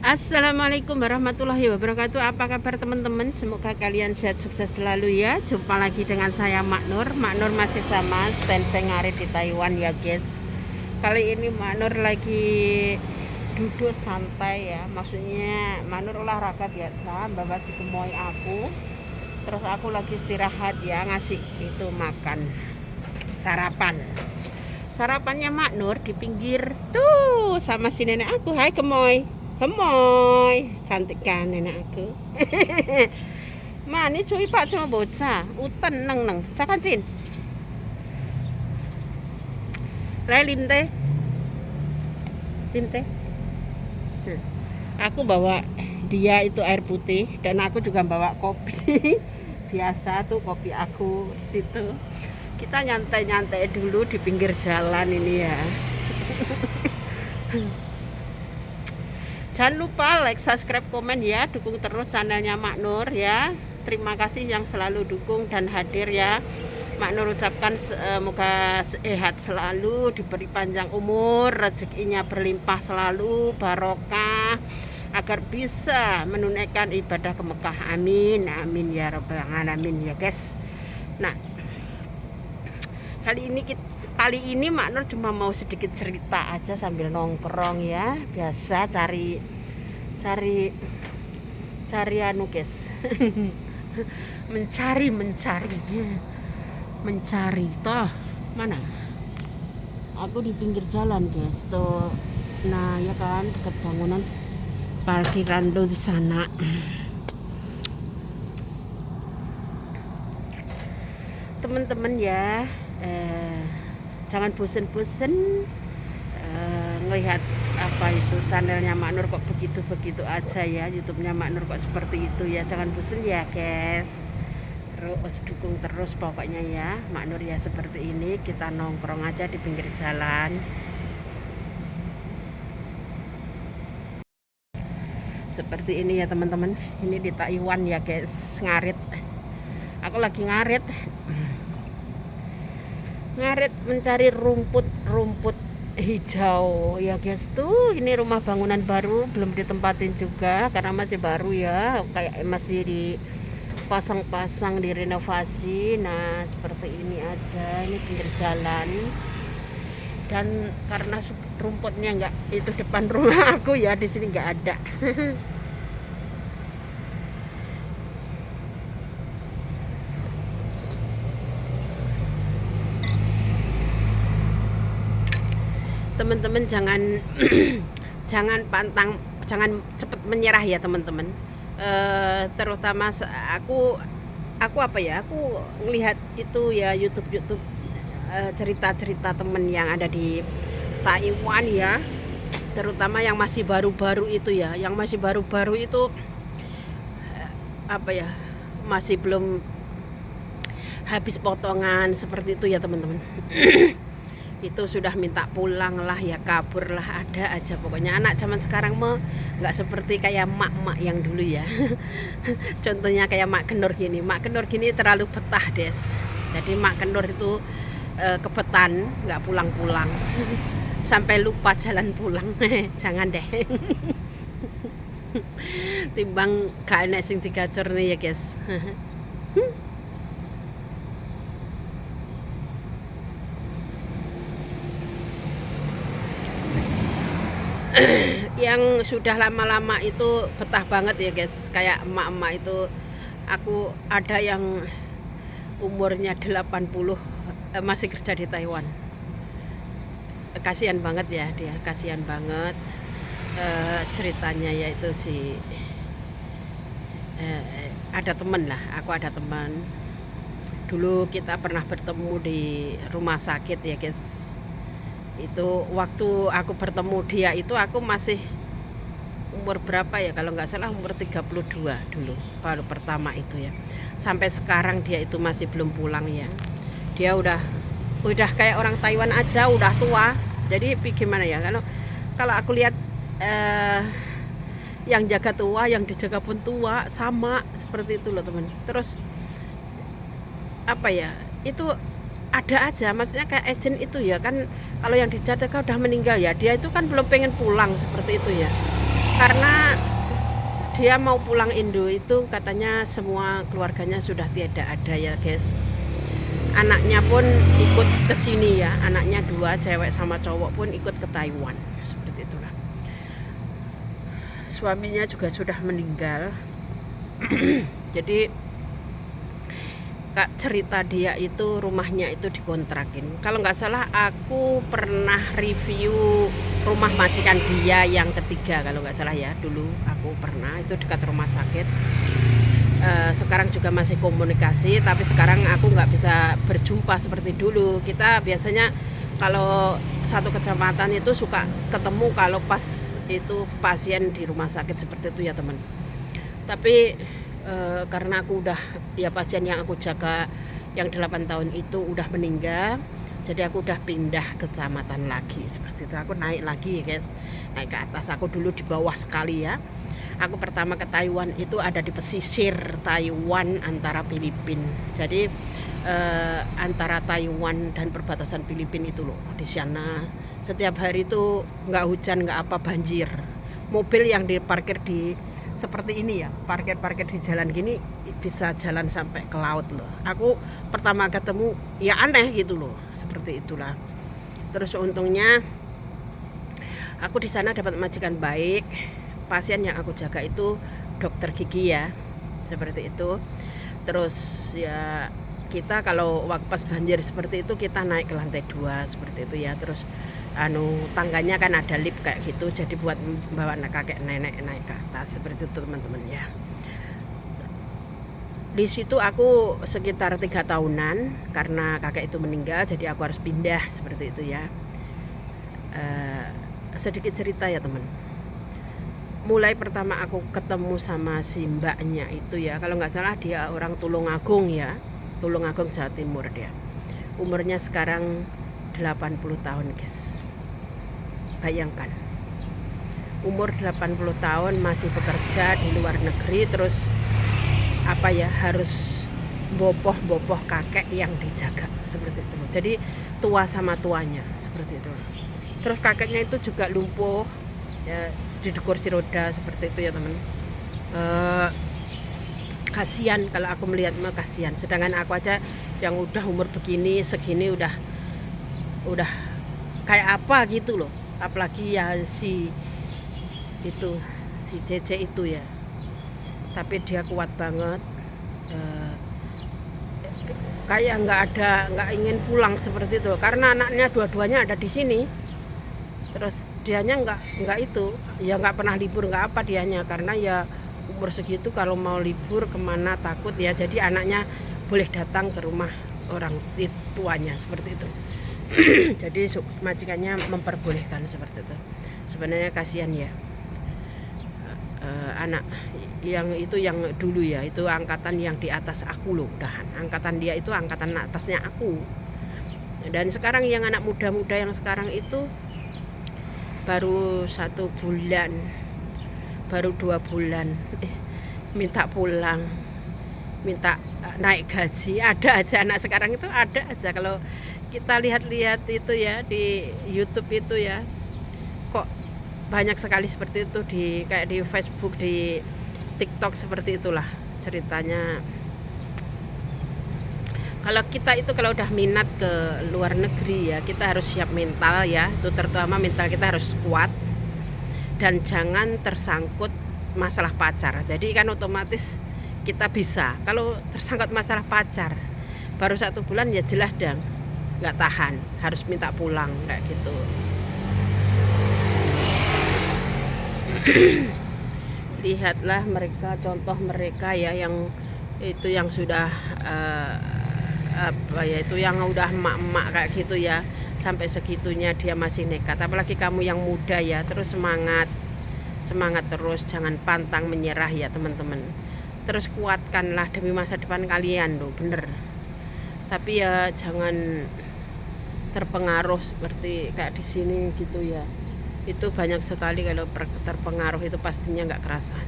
Assalamualaikum warahmatullahi wabarakatuh. Apa kabar teman-teman? Semoga kalian sehat sukses selalu ya. Jumpa lagi dengan saya Mak Nur. Mak Nur masih sama standby ngarit di Taiwan ya guys. Kali ini Mak Nur lagi duduk santai ya. Maksudnya Mak Nur olahraga biasa, bawa si gemoy aku. Terus aku lagi istirahat ya, ngasih itu makan sarapan. Sarapannya Mak Nur di pinggir tuh sama si nenek aku. Hai gemoy. Gemoy, cantik kan nenek aku. Mani cuy pak cuma bocah, uten neng cakan cin. Lim teh. Aku bawa dia itu air putih dan aku juga bawa kopi. Biasa tuh kopi aku situ. Kita nyantai-nyantai dulu di pinggir jalan ini ya. Jangan lupa like, subscribe, komen ya. Dukung terus channelnya Mak Nur ya. Terima kasih yang selalu dukung dan hadir ya. Mak Nur ucapkan semoga sehat selalu, diberi panjang umur, rezekinya berlimpah selalu, barokah, agar bisa menunaikan ibadah ke Mekah. Amin, amin ya rabbal alamin ya guys. Nah, kali ini Mak Nur cuma mau sedikit cerita aja sambil nongkrong ya, biasa cari anu guys. mencari toh mana aku di pinggir jalan guys tuh. Nah ya kan, dekat bangunan parkiran lo di sana. Teman-teman ya, jangan bosen-bosen ngelihat apa itu channelnya Mak Nur kok begitu-begitu aja ya, YouTube-nya Mak Nur kok seperti itu ya. Jangan bosen ya guys, terus dukung terus pokoknya ya Mak Nur ya. Seperti ini kita nongkrong aja di pinggir jalan seperti ini ya teman-teman. Ini di Taiwan ya guys, ngarit. Aku lagi ngarit mencari rumput hijau ya guys. Tuh ini rumah bangunan baru, belum ditempatin juga karena masih baru ya, kayak masih dipasang-pasang, direnovasi. Nah seperti ini aja, ini pinggir jalan. Dan karena rumputnya enggak itu depan rumah aku ya, di sini enggak ada. Teman-teman jangan jangan cepat menyerah ya teman-teman. Terutama aku apa ya, aku ngelihat itu ya YouTube cerita-cerita temen yang ada di Taiwan ya, terutama yang masih baru-baru itu ya, apa ya, masih belum habis potongan seperti itu ya teman-teman. Itu sudah minta pulang lah ya, kabur lah, ada aja pokoknya. Anak zaman sekarang mah nggak seperti kayak mak-mak yang dulu ya. Contohnya kayak Mak Kenur gini terlalu betah des. Jadi Mak Kenur itu kebetan nggak pulang-pulang. Sampai lupa jalan pulang. Jangan deh. Timbang gak enak sing digacor nih ya guys. Yang sudah lama-lama itu betah banget ya guys, kayak emak-emak itu. Aku ada yang umurnya 80 masih kerja di Taiwan. Kasihan banget ya dia, kasihan banget. Ceritanya yaitu ada temen lah, aku ada teman dulu, kita pernah bertemu di rumah sakit ya guys. Itu waktu aku bertemu dia itu aku masih umur berapa ya, kalau nggak salah umur 32 dulu baru pertama itu ya. Sampai sekarang dia itu masih belum pulang ya. Dia udah kayak orang Taiwan aja, udah tua. Jadi gimana ya, kalau aku lihat yang jaga tua, yang dijaga pun tua, sama seperti itu loh teman. Terus apa ya, itu ada aja, maksudnya kayak agent itu ya kan, kalau yang dijaga udah meninggal ya, dia itu kan belum pengen pulang seperti itu ya. karena dia mau pulang Indo itu katanya semua keluarganya sudah tiada ada ya guys. Anaknya pun ikut ke sini ya, anaknya 2 cewek sama cowok pun ikut ke Taiwan, seperti itulah. Suaminya juga sudah meninggal. Jadi Kak cerita dia itu rumahnya itu dikontrakin. Kalau nggak salah aku pernah review rumah majikan dia yang ketiga kalau nggak salah ya, dulu aku pernah, itu dekat rumah sakit. Sekarang juga masih komunikasi, tapi sekarang aku nggak bisa berjumpa seperti dulu. Kita biasanya kalau satu kecamatan itu suka ketemu kalau pas itu pasien di rumah sakit seperti itu ya teman. Tapi karena aku udah ya pasien yang aku jaga yang 8 tahun itu udah meninggal, jadi aku udah pindah kecamatan lagi seperti itu. Aku naik lagi guys, naik ke atas. Aku dulu di bawah sekali ya. Aku pertama ke Taiwan itu ada di pesisir Taiwan antara Filipina. Jadi antara Taiwan dan perbatasan Filipina itu loh, di sana setiap hari itu nggak hujan nggak apa banjir. Mobil yang diparkir di seperti ini ya, parkir di jalan gini bisa jalan sampai ke laut loh. Aku pertama ketemu ya aneh gitu loh, seperti itulah. Terus untungnya aku di sana dapat majikan baik. Pasien yang aku jaga itu dokter gigi ya, seperti itu. Terus ya kita kalau waktu pas banjir seperti itu kita naik ke lantai 2 seperti itu ya. Terus tangganya kan ada lift kayak gitu, jadi buat bawa kakek nenek naik ke atas seperti itu teman-teman ya. Di situ aku sekitar 3 tahunan karena kakek itu meninggal, jadi aku harus pindah seperti itu ya. Sedikit cerita ya teman. Mulai pertama aku ketemu sama si mbaknya itu ya, kalau nggak salah dia orang Tulungagung ya, Tulungagung Jawa Timur dia. Umurnya sekarang 80 tahun guys. Bayangkan umur 80 tahun masih bekerja di luar negeri, terus apa ya, harus bopoh kakek yang dijaga seperti itu. Jadi tua sama tuanya seperti itu. Terus kakeknya itu juga lumpuh ya, di kursi roda seperti itu ya teman. Kasihan kalau aku melihat mah kasihan. Sedangkan aku aja yang udah umur begini segini udah kayak apa gitu loh. Apalagi ya si JJ itu ya, tapi dia kuat banget, kayak nggak ingin pulang seperti itu karena anaknya dua-duanya ada di sini. Terus dianya nggak itu ya, nggak pernah libur nggak apa dianya, karena ya umur segitu kalau mau libur kemana takut ya, jadi anaknya boleh datang ke rumah orang tuanya seperti itu. Jadi majikannya memperbolehkan seperti itu. Sebenarnya kasihan ya, anak yang itu yang dulu ya, itu angkatan yang di atas aku loh, udahan angkatan dia itu angkatan atasnya aku. Dan sekarang yang anak muda-muda yang sekarang itu baru 1 bulan, baru 2 bulan minta pulang, minta naik gaji. Ada aja anak sekarang itu, ada aja. Kalau kita lihat-lihat itu ya di YouTube itu ya, kok banyak sekali seperti itu, kayak di Facebook, di TikTok seperti itulah ceritanya. Kalau kita itu kalau udah minat ke luar negeri ya, kita harus siap mental ya, itu terutama mental kita harus kuat dan jangan tersangkut masalah pacar. Jadi kan otomatis kita bisa, kalau tersangkut masalah pacar baru 1 bulan ya jelas dong nggak tahan, harus minta pulang kayak gitu. Lihatlah mereka, contoh mereka ya, yang itu yang sudah apa ya, itu yang udah emak-emak kayak gitu ya, sampai segitunya dia masih nekat. Apalagi kamu yang muda ya, terus semangat terus, jangan pantang menyerah ya teman-teman. Terus kuatkanlah demi masa depan kalian loh, bener. Tapi ya jangan terpengaruh seperti kayak di sini gitu ya. Itu banyak sekali kalau terpengaruh itu pastinya nggak kerasan.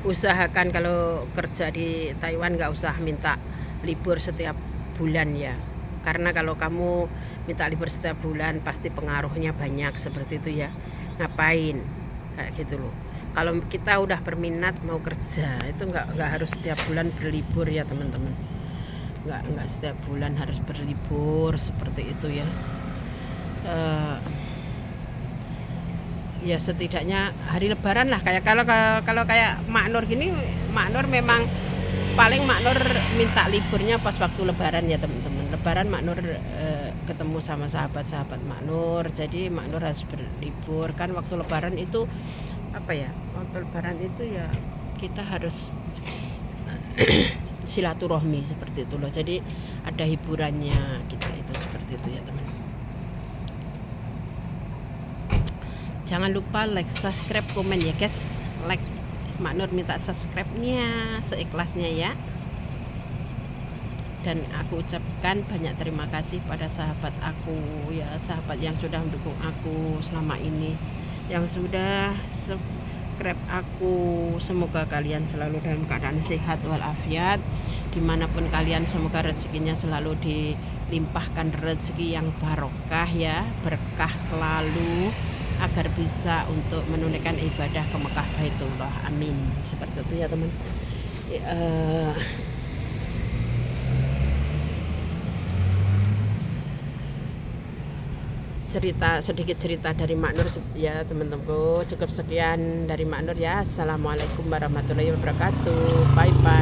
Usahakan kalau kerja di Taiwan nggak usah minta libur setiap bulan ya, Karena kalau kamu minta libur setiap bulan pasti pengaruhnya banyak seperti itu ya. Ngapain kayak gitu loh. Kalau kita udah berminat mau kerja itu nggak harus setiap bulan berlibur ya teman-teman. Nggak setiap bulan harus berlibur seperti itu ya. Ya setidaknya hari lebaran lah, kayak kalau kayak Mak Nur gini, Mak Nur memang paling Mak Nur minta liburnya pas waktu lebaran ya teman-teman. Lebaran Mak Nur ketemu sama sahabat-sahabat Mak Nur, jadi Mak Nur harus berlibur kan waktu lebaran itu apa ya, waktu lebaran itu ya kita harus silaturahmi seperti itu loh, jadi ada hiburannya kita itu seperti itu ya teman. Jangan lupa like, subscribe, komen ya guys. Like, Mak Nur minta subscribe-nya seikhlasnya ya. Dan aku ucapkan banyak terima kasih pada sahabat aku ya, sahabat yang sudah mendukung aku selama ini, yang sudah subscribe aku. Semoga kalian selalu dalam keadaan sehat walafiat, dimanapun kalian. Semoga rezekinya selalu dilimpahkan rezeki yang barokah ya, berkah selalu, agar bisa untuk menunaikan ibadah ke Mekah Baitullah. Amin. Seperti itu ya teman. Sedikit cerita dari Mak Nur ya teman-temanku. Cukup sekian dari Mak Nur ya. Assalamualaikum warahmatullahi wabarakatuh. Bye bye.